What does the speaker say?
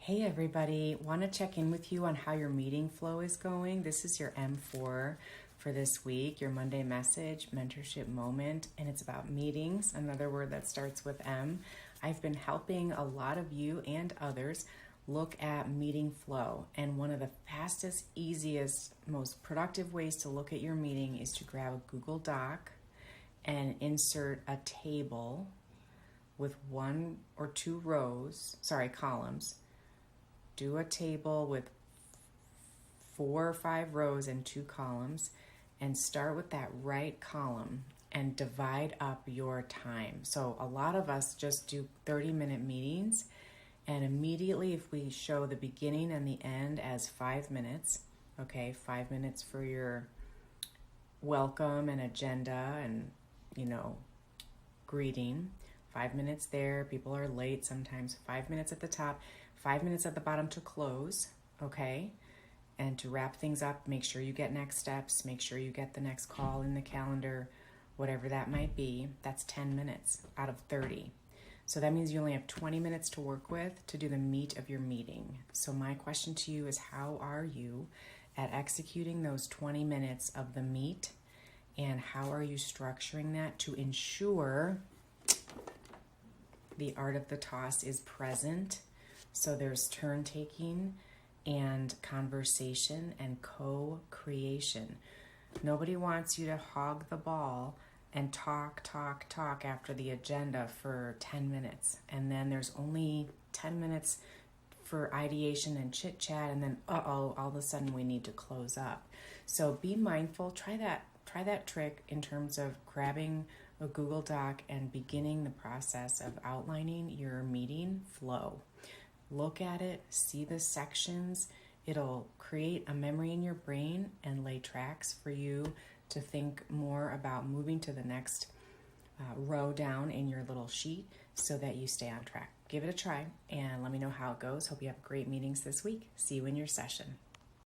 Hey everybody, want to check in with you on how your meeting flow is going. This is your M4 for this week, your Monday message, mentorship moment, and it's about meetings, another word that starts with M. I've been helping a lot of you and others look at meeting flow, and one of the fastest, easiest, most productive ways to look at your meeting is to grab a Google Doc and insert a table with one or two columns. Do a table with 4 or 5 rows and 2 columns and start with that right column and divide up your time. So a lot of us just do 30-minute meetings, and immediately if we show the beginning and the end as 5 minutes, okay, 5 minutes for your welcome and agenda and, greeting, 5 minutes there, people are late sometimes, 5 minutes at the top, 5 minutes at the bottom to close, okay? And to wrap things up, make sure you get next steps, make sure you get the next call in the calendar, whatever that might be. That's 10 minutes out of 30. So that means you only have 20 minutes to work with to do the meat of your meeting. So my question to you is, how are you at executing those 20 minutes of the meat? And how are you structuring that to ensure the art of the toss is present? So there's turn taking and conversation and co-creation. Nobody wants you to hog the ball and talk after the agenda for 10 minutes. And then there's only 10 minutes for ideation and chit chat. And then, all of a sudden we need to close up. So be mindful. Try that trick in terms of grabbing a Google Doc and beginning the process of outlining your meeting flow. Look at it, see the sections. It'll create a memory in your brain and lay tracks for you to think more about moving to the next row down in your little sheet so that you stay on track. Give it a try and let me know how it goes. Hope you have great meetings this week. See you in your session.